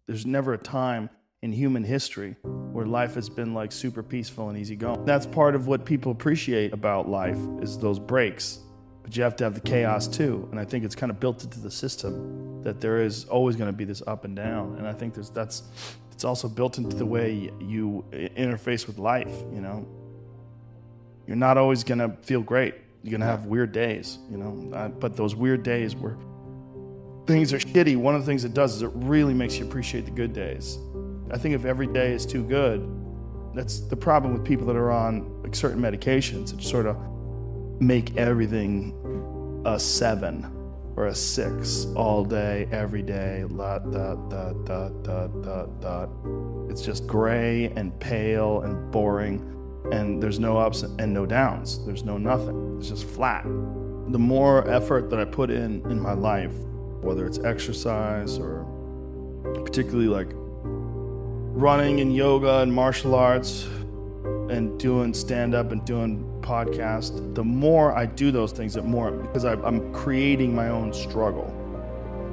There's never a time in human history where life has been like super peaceful and easy going. That's part of what people appreciate about life is those breaks, but you have to have the chaos too. And I think it's kind of built into the system that there is always going to be this up and down. And I think it's also built into the way you interface with life. You know, you're not always going to feel great. You're going to have weird days, you know, but those weird days where things are shitty, one of the things it does is it really makes you appreciate the good days. I think if every day is too good, that's the problem with people that are on like certain medications that sort of make everything a 7 or a 6 all day, every day. It's just gray and pale and boring, and there's no ups and no downs. There's no nothing. It's just flat. The more effort that I put in my life, whether it's exercise or particularly like running and yoga and martial arts and doing stand-up and doing podcasts, the more I do those things, the more, because I'm creating my own struggle.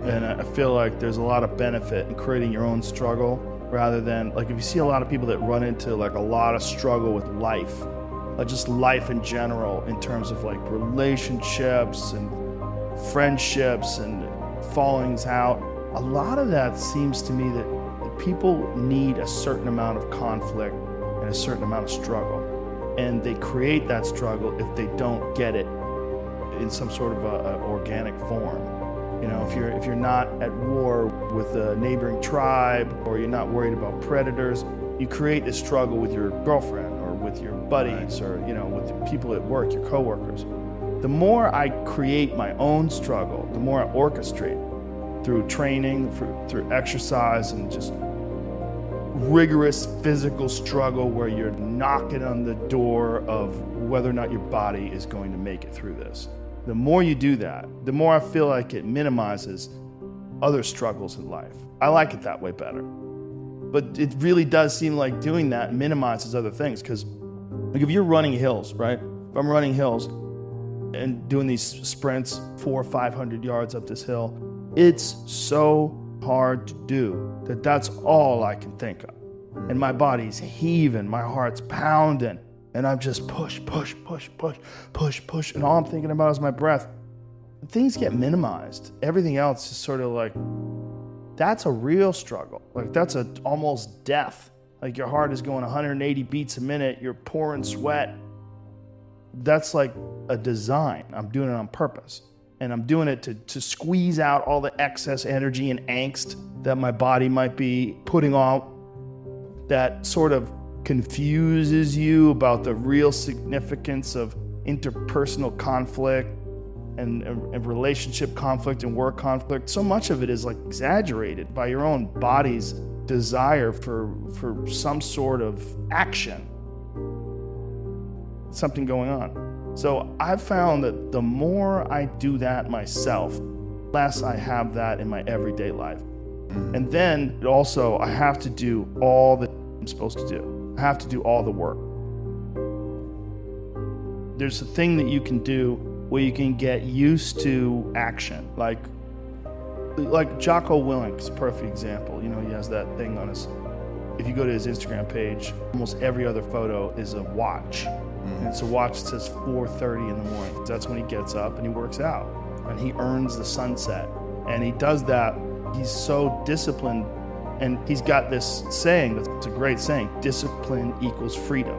And I feel like there's a lot of benefit in creating your own struggle rather than, like if you see a lot of people that run into like a lot of struggle with life, like just life in general in terms of like relationships and friendships and fallings out, a lot of that seems to me that people need a certain amount of conflict and a certain amount of struggle. And they create that struggle if they don't get it in some sort of a organic form. You know, if you're not at war with a neighboring tribe or you're not worried about predators, you create this struggle with your girlfriend or with your buddies or, you know, with the people at work, your coworkers. The more I create my own struggle, the more I orchestrate through training, through exercise, and just rigorous physical struggle where you're knocking on the door of whether or not your body is going to make it through this. The more you do that, the more I feel like it minimizes other struggles in life. I like it that way better. But it really does seem like doing that minimizes other things, because like if you're running hills, right? If I'm running hills and doing these sprints 400 or 500 yards up this hill, it's so hard to do that's all I can think of. And my body's heaving, my heart's pounding, and I'm just push, and all I'm thinking about is my breath. Things get minimized. Everything else is sort of like, that's a real struggle. Like that's almost death. Like your heart is going 180 beats a minute, you're pouring sweat. That's like a design. I'm doing it on purpose. And I'm doing it to squeeze out all the excess energy and angst that my body might be putting out, that sort of confuses you about the real significance of interpersonal conflict and relationship conflict and work conflict. So much of it is like exaggerated by your own body's desire for some sort of action, something going on. So I've found that the more I do that myself, less I have that in my everyday life. And then also I have to do all that I'm supposed to do. I have to do all the work. There's a thing that you can do where you can get used to action. Like Jocko Willink's a perfect example. You know, he has that thing on his, if you go to his Instagram page, almost every other photo is a watch. And it's a watch that says 4:30 in the morning. That's when he gets up and he works out and he earns the sunset. And he does that. He's so disciplined, and he's got this saying that's a great saying: discipline equals freedom.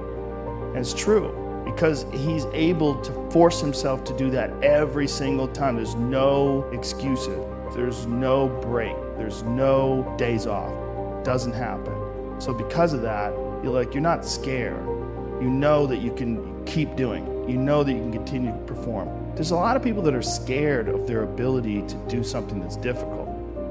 And it's true, because he's able to force himself to do that every single time. There's no excuses. There's no break. There's no days off. It doesn't happen. So because of that, you're not scared. You know that you can keep doing. You know that you can continue to perform. There's a lot of people that are scared of their ability to do something that's difficult.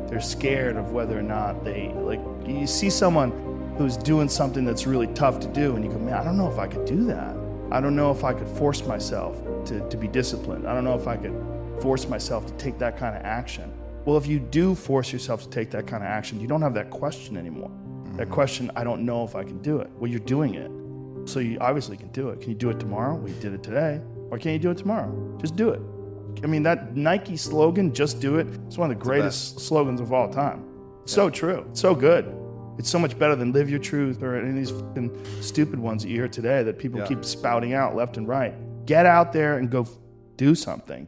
They're scared of whether or not you see someone who's doing something that's really tough to do and you go, man, I don't know if I could do that. I don't know if I could force myself to be disciplined. I don't know if I could force myself to take that kind of action. Well, if you do force yourself to take that kind of action, you don't have that question anymore. That question, I don't know if I can do it. Well, you're doing it. So you obviously can do it. Can you do it tomorrow? We did it today. Or can you do it tomorrow? Just do it. I mean, that Nike slogan, just do it, it's one of the greatest slogans of all time. It's so true. It's so good. It's so much better than live your truth or any of these fucking stupid ones that you hear today that people keep spouting out left and right. Get out there and go do something.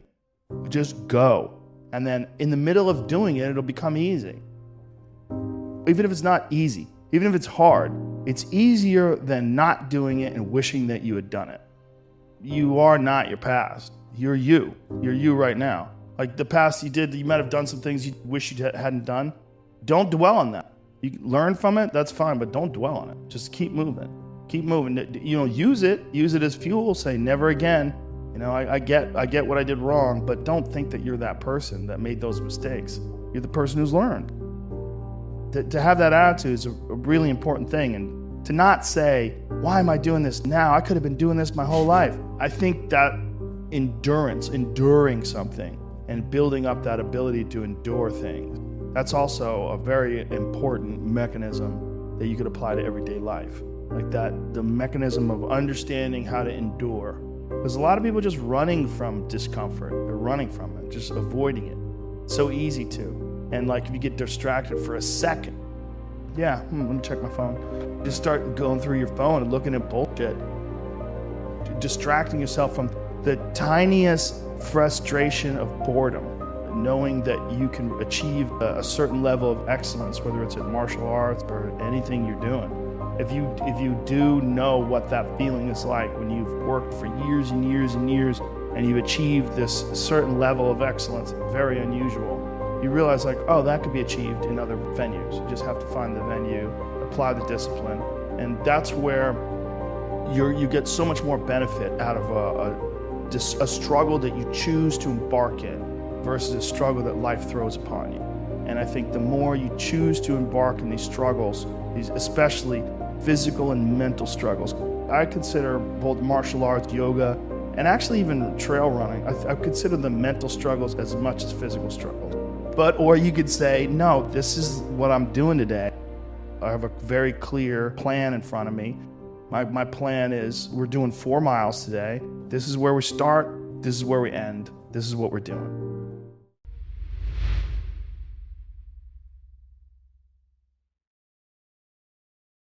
Just go. And then in the middle of doing it, it'll become easy. Even if it's not easy, even if it's hard, it's easier than not doing it and wishing that you had done it. You are not your past. You're you. You're you right now. Like the past you might have done some things you wish you hadn't done. Don't dwell on that. You can learn from it, that's fine, but don't dwell on it. Just keep moving. Keep moving. Use it as fuel. Say never again. I get what I did wrong, but don't think that you're that person that made those mistakes. You're the person who's learned. To have that attitude is a really important thing, and to not say, why am I doing this now? I could have been doing this my whole life. I think that enduring something and building up that ability to endure things, that's also a very important mechanism that you could apply to everyday life. Like that, the mechanism of understanding how to endure. Because a lot of people are just running from discomfort. They're running from it, just avoiding it. It's so easy to. And like if you get distracted for a second, let me check my phone. Just start going through your phone and looking at bullshit. Distracting yourself from the tiniest frustration of boredom. Knowing that you can achieve a certain level of excellence, whether it's in martial arts or anything you're doing. If you do know what that feeling is like when you've worked for years and years and years and you've achieved this certain level of excellence, very unusual, you realize like, oh, that could be achieved in other venues. You just have to find the venue, apply the discipline, and that's where you get so much more benefit out of a struggle that you choose to embark in versus a struggle that life throws upon you. And I think the more you choose to embark in these struggles, these especially physical and mental struggles, I consider both martial arts, yoga, and actually even trail running, I consider the mental struggles as much as physical struggles. Or you could say, no, this is what I'm doing today. I have a very clear plan in front of me. My plan is we're doing 4 miles today. This is where we start. This is where we end. This is what we're doing.